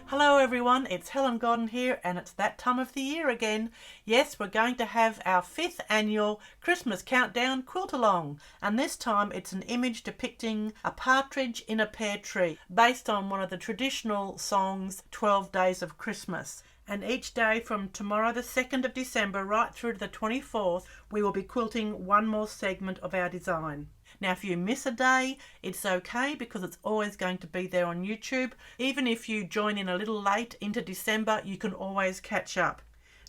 Hello everyone, it's Helen Godden here, and it's that time of the year again. Yes, we're going to have our 5th annual Christmas Countdown Quilt-a-long, and this time it's an image depicting a partridge in a pear tree based on one of the traditional songs 12 Days of Christmas. And each day from tomorrow the 2nd of December right through to the 24th, we will be quilting one more segment of our design. Now if you miss a day, it's okay because it's always going to be there on YouTube. Even if you join in a little late into December, you can always catch up.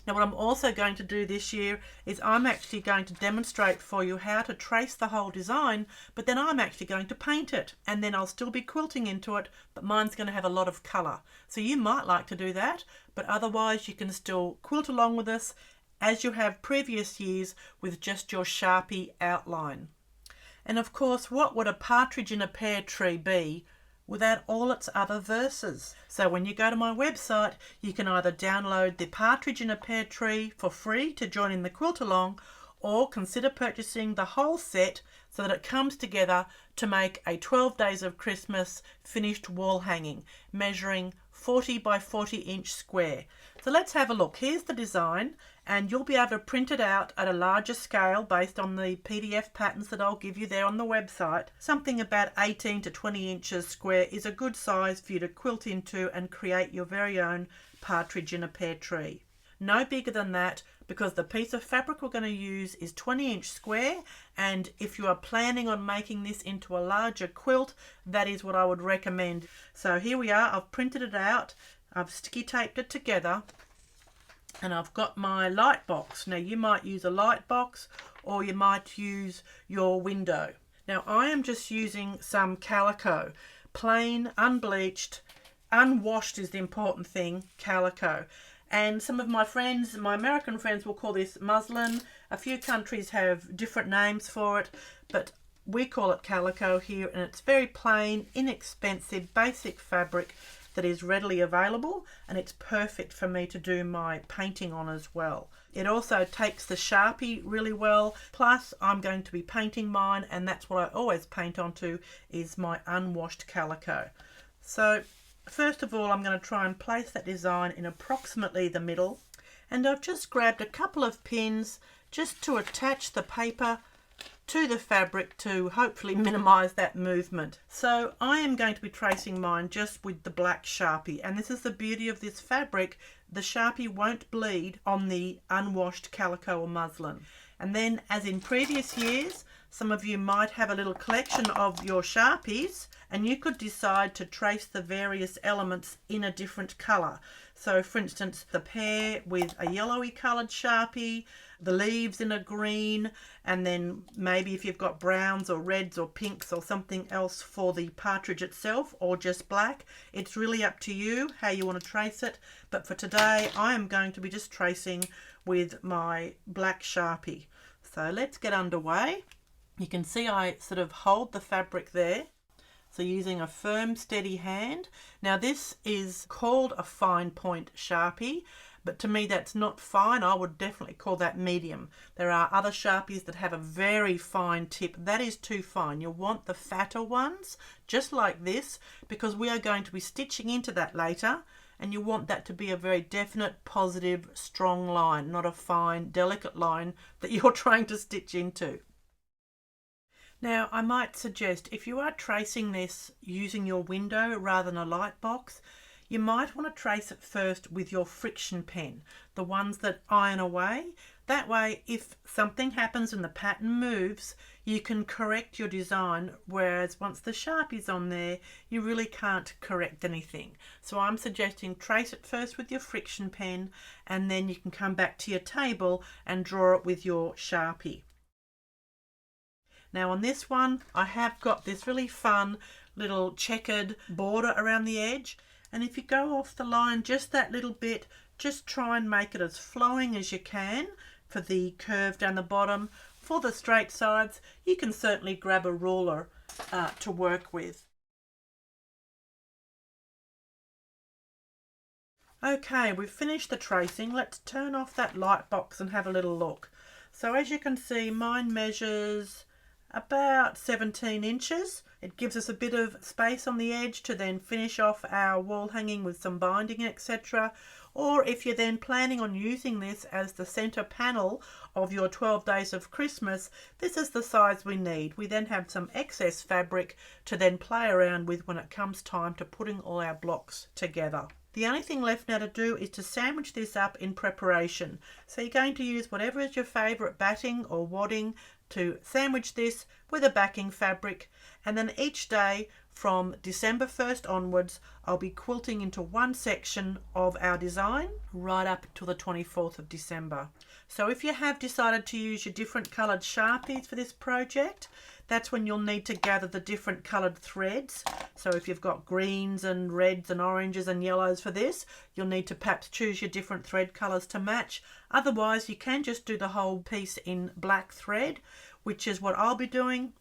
Now what I'm also going to do this year is I'm actually going to demonstrate for you how to trace the whole design, but then I'm actually going to paint it, and then I'll still be quilting into it, but mine's going to have a lot of colour. So you might like to do that, but otherwise you can still quilt along with us as you have previous years with just your Sharpie outline. And of course, what would a partridge in a pear tree be without all its other verses? So when you go to my website, you can either download the partridge in a pear tree for free to join in the quilt along, or consider purchasing the whole set so that it comes together to make a 12 Days of Christmas finished wall hanging, measuring 40 by 40 inch square. So let's have a look. Here's the design, and you'll be able to print it out at a larger scale based on the PDF patterns that I'll give you there on the website. Something about 18 to 20 inches square is a good size for you to quilt into and create your very own partridge in a pear tree. No bigger than that, because the piece of fabric we're going to use is 20 inch square, and if you are planning on making this into a larger quilt, that is what I would recommend. So here we are, I've printed it out, I've sticky taped it together, and I've got my light box. Now you might use a light box or you might use your window. Now I am just using some calico, plain, unbleached, unwashed is the important thing, calico. And some of my friends, my American friends, will call this muslin. A few countries have different names for it, but we call it calico here, and it's very plain, inexpensive, basic fabric that is readily available, and it's perfect for me to do my painting on as well. It also takes the Sharpie really well, plus I'm going to be painting mine, and that's what I always paint onto, is my unwashed calico. So first of all, I'm going to try and place that design in approximately the middle, and I've just grabbed a couple of pins just to attach the paper to the fabric to hopefully minimize that movement. So I am going to be tracing mine just with the black Sharpie, and this is the beauty of this fabric. The Sharpie won't bleed on the unwashed calico or muslin. And then, as in previous years, some of you might have a little collection of your Sharpies, and you could decide to trace the various elements in a different colour. So for instance, the pear with a yellowy coloured Sharpie, the leaves in a green, and then maybe if you've got browns or reds or pinks or something else for the partridge itself, or just black. It's really up to you how you want to trace it, but for today I am going to be just tracing with my black Sharpie. So let's get underway. You can see I sort of hold the fabric there, so using a firm steady hand. Now this is called a fine point Sharpie, but to me that's not fine. I would definitely call that medium. There are other Sharpies that have a very fine tip. That is too fine. You want the fatter ones, just like this, because we are going to be stitching into that later, and you want that to be a very definite, positive, strong line, not a fine, delicate line that you're trying to stitch into. Now I might suggest, if you are tracing this using your window rather than a light box, you might want to trace it first with your friction pen, the ones that iron away. That way, if something happens and the pattern moves, you can correct your design, whereas once the Sharpie's on there, you really can't correct anything. So I'm suggesting trace it first with your friction pen, and then you can come back to your table and draw it with your Sharpie. Now on this one, I have got this really fun little checkered border around the edge, and if you go off the line just that little bit, just try and make it as flowing as you can for the curve down the bottom. For the straight sides, you can certainly grab a ruler to work with. Okay, we've finished the tracing. Let's turn off that light box and have a little look. So as you can see, mine measures about 17 inches. It gives us a bit of space on the edge to then finish off our wall hanging with some binding, etc. Or if you're then planning on using this as the center panel of your 12 days of Christmas, this is the size we need. We then have some excess fabric to then play around with when it comes time to putting all our blocks together. The only thing left now to do is to sandwich this up in preparation. So you're going to use whatever is your favourite batting or wadding to sandwich this with a backing fabric, and then each day from December 1st onwards I'll be quilting into one section of our design right up till the 24th of December. So if you have decided to use your different coloured Sharpies for this project, that's when you'll need to gather the different coloured threads. So if you've got greens and reds and oranges and yellows for this, you'll need to perhaps choose your different thread colours to match. Otherwise, you can just do the whole piece in black thread, which is what I'll be doing.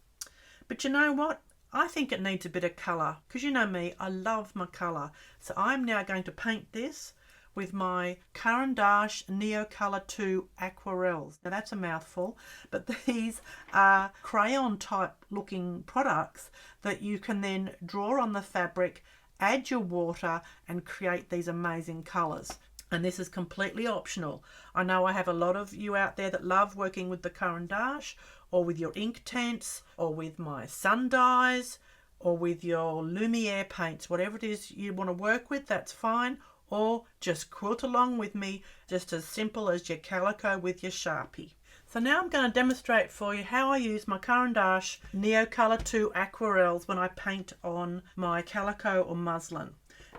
But you know what? I think it needs a bit of colour, because you know me, I love my colour. So I'm now going to paint this with my Caran d'Ache Neo Colour 2 aquarels. Now that's a mouthful, but these are crayon type looking products that you can then draw on the fabric, add your water and create these amazing colours. And this is completely optional. I know I have a lot of you out there that love working with the Caran d'Ache, or with your ink tents, or with my sun dyes, or with your Lumiere paints. Whatever it is you want to work with, that's fine. Or just quilt along with me, just as simple as your calico with your Sharpie. So now I'm going to demonstrate for you how I use my Caran d'Ache Neo Colour 2 aquarels when I paint on my calico or muslin.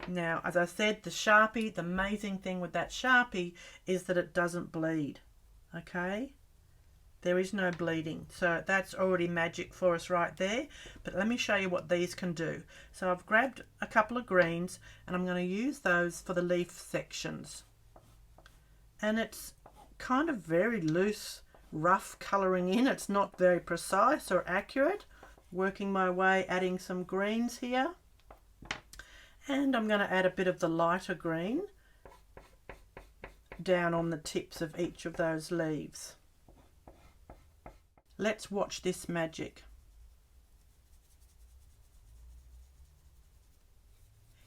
Now, as I said, the Sharpie, the amazing thing with that Sharpie is that it doesn't bleed, okay? There is no bleeding, so that's already magic for us right there. But let me show you what these can do. So I've grabbed a couple of greens and I'm going to use those for the leaf sections. And it's kind of very loose, rough colouring in. It's not very precise or accurate. Working my way, adding some greens here. And I'm going to add a bit of the lighter green down on the tips of each of those leaves. Let's watch this magic.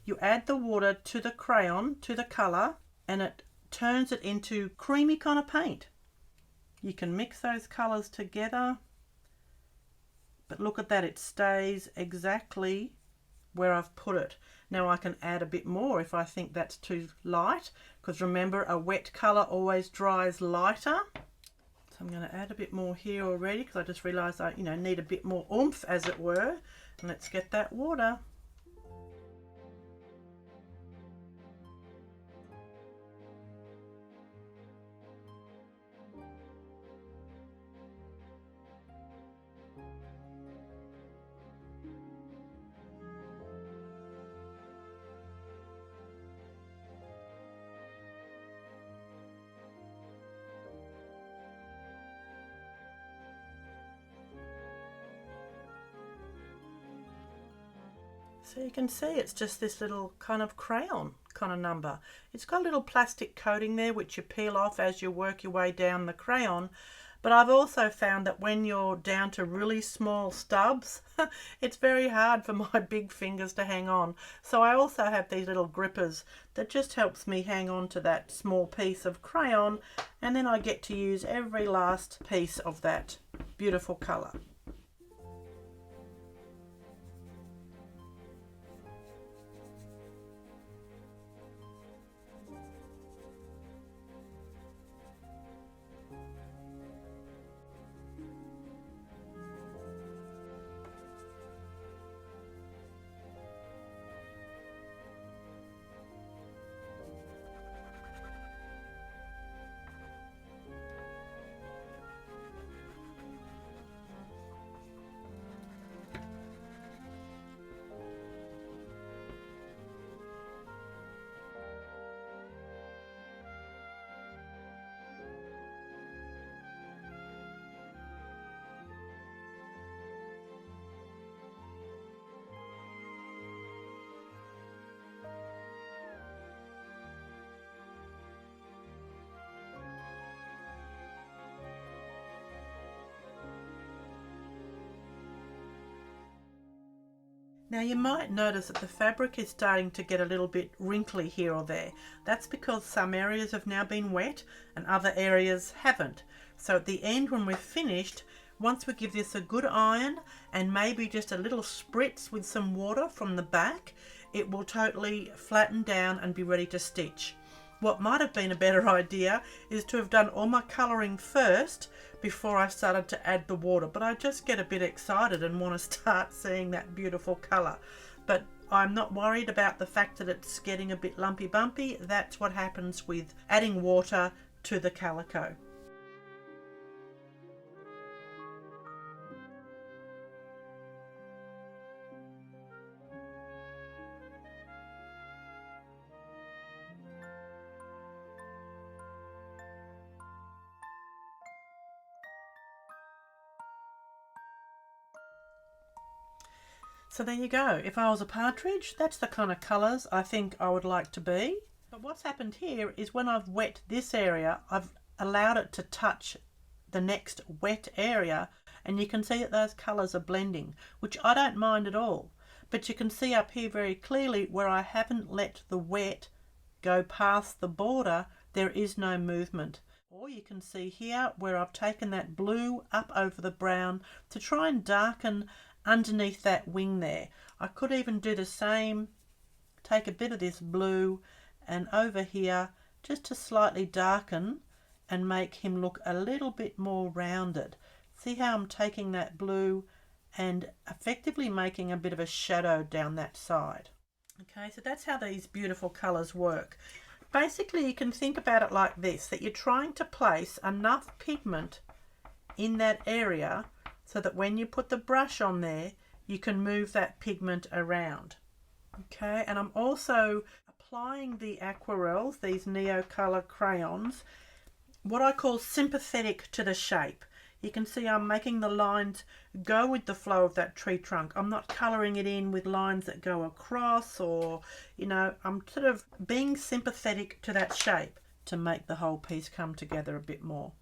You add the water to the crayon, to the colour, and it turns it into creamy kind of paint. You can mix those colours together, but look at that, it stays exactly where I've put it. Now I can add a bit more if I think that's too light, because remember, a wet colour always dries lighter. I'm going to add a bit more here already because I just realised I need a bit more oomph, as it were. And let's get that water. So you can see it's just this little kind of crayon kind of number. It's got a little plastic coating there which you peel off as you work your way down the crayon. But I've also found that when you're down to really small stubs, it's very hard for my big fingers to hang on. So I also have these little grippers that just helps me hang on to that small piece of crayon, and then I get to use every last piece of that beautiful colour. Now you might notice that the fabric is starting to get a little bit wrinkly here or there. That's because some areas have now been wet and other areas haven't. So at the end, when we're finished, once we give this a good iron and maybe just a little spritz with some water from the back, it will totally flatten down and be ready to stitch. What might have been a better idea is to have done all my colouring first before I started to add the water, but I just get a bit excited and want to start seeing that beautiful colour. But I'm not worried about the fact that it's getting a bit lumpy bumpy. That's what happens with adding water to the calico. So there you go. If I was a partridge, that's the kind of colours I think I would like to be. But what's happened here is when I've wet this area, I've allowed it to touch the next wet area, and you can see that those colours are blending, which I don't mind at all. But you can see up here very clearly where I haven't let the wet go past the border, there is no movement. Or you can see here where I've taken that blue up over the brown to try and darken underneath that wing there. I could even do the same, take a bit of this blue and over here just to slightly darken and make him look a little bit more rounded. See how I'm taking that blue and effectively making a bit of a shadow down that side. Okay, so that's how these beautiful colours work. Basically you can think about it like this, that you're trying to place enough pigment in that area so that when you put the brush on there, you can move that pigment around. Okay, and I'm also applying the aquarels, these Neocolor crayons, what I call sympathetic to the shape. You can see I'm making the lines go with the flow of that tree trunk. I'm not colouring it in with lines that go across, or, you know, I'm sort of being sympathetic to that shape to make the whole piece come together a bit more.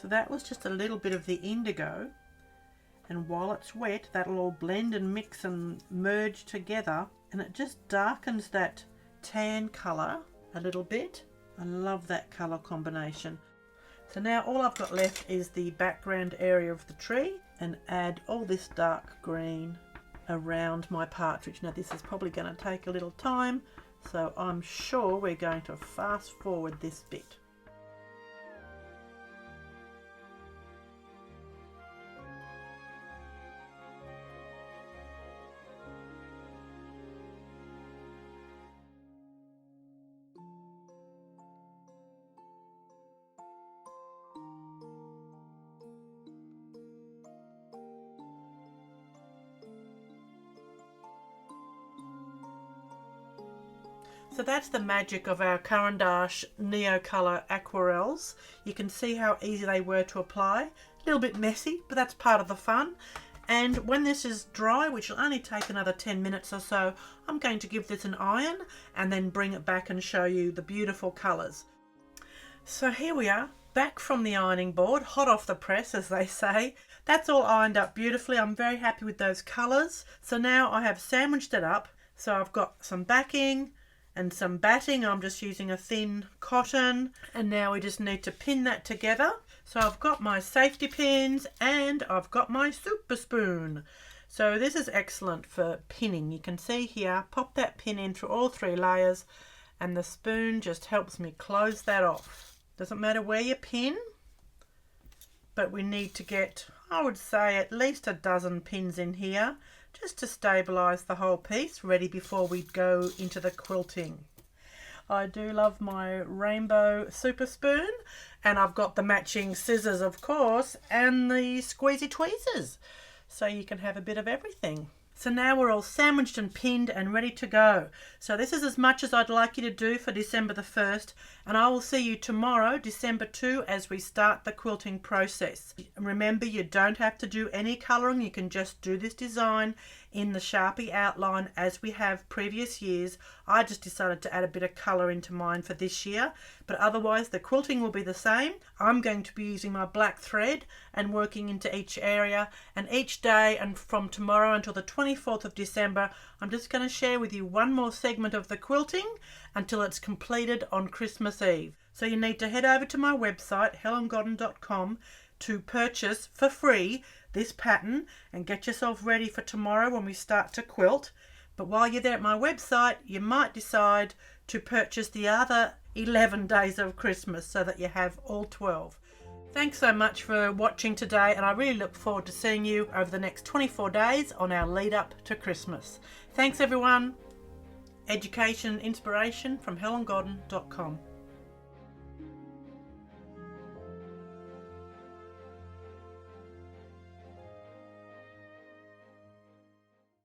So that was just a little bit of the indigo, and while it's wet that'll all blend and mix and merge together, and it just darkens that tan colour a little bit. I love that colour combination. So now all I've got left is the background area of the tree, and add all this dark green around my partridge. Now this is probably going to take a little time, so I'm sure we're going to fast forward this bit. So that's the magic of our Caran d'Ache Neocolor aquarels. You can see how easy they were to apply. A little bit messy, but that's part of the fun. And when this is dry, which will only take another 10 minutes or so, I'm going to give this an iron and then bring it back and show you the beautiful colours. So here we are, back from the ironing board, hot off the press as they say. That's all ironed up beautifully. I'm very happy with those colours. So now I have sandwiched it up. So I've got some backing and some batting. I'm just using a thin cotton, and now we just need to pin that together. So I've got my safety pins and I've got my super spoon. So this is excellent for pinning. You can see here, pop that pin in through all 3 layers, and the spoon just helps me close that off. Doesn't matter where you pin, but we need to get, I would say, at least a dozen pins in here, just to stabilise the whole piece, ready before we go into the quilting. I do love my rainbow super spoon, and I've got the matching scissors of course, and the squeezy tweezers, so you can have a bit of everything. So now we're all sandwiched and pinned and ready to go. So this is as much as I'd like you to do for December the 1st, and I will see you tomorrow, December 2, as we start the quilting process. Remember, you don't have to do any colouring. You can just do this design in the Sharpie outline as we have previous years. I just decided to add a bit of colour into mine for this year, but otherwise the quilting will be the same. I'm going to be using my black thread and working into each area, and each day and from tomorrow until the 24th of December, I'm just going to share with you one more segment of the quilting until it's completed on Christmas Eve. So you need to head over to my website, helengodden.com, to purchase for free this pattern and get yourself ready for tomorrow when we start to quilt. But while you're there at my website, you might decide to purchase the other 11 days of Christmas so that you have all 12. Thanks so much for watching today, and I really look forward to seeing you over the next 24 days on our lead up to Christmas. Thanks everyone. Education and inspiration from helengodden.com.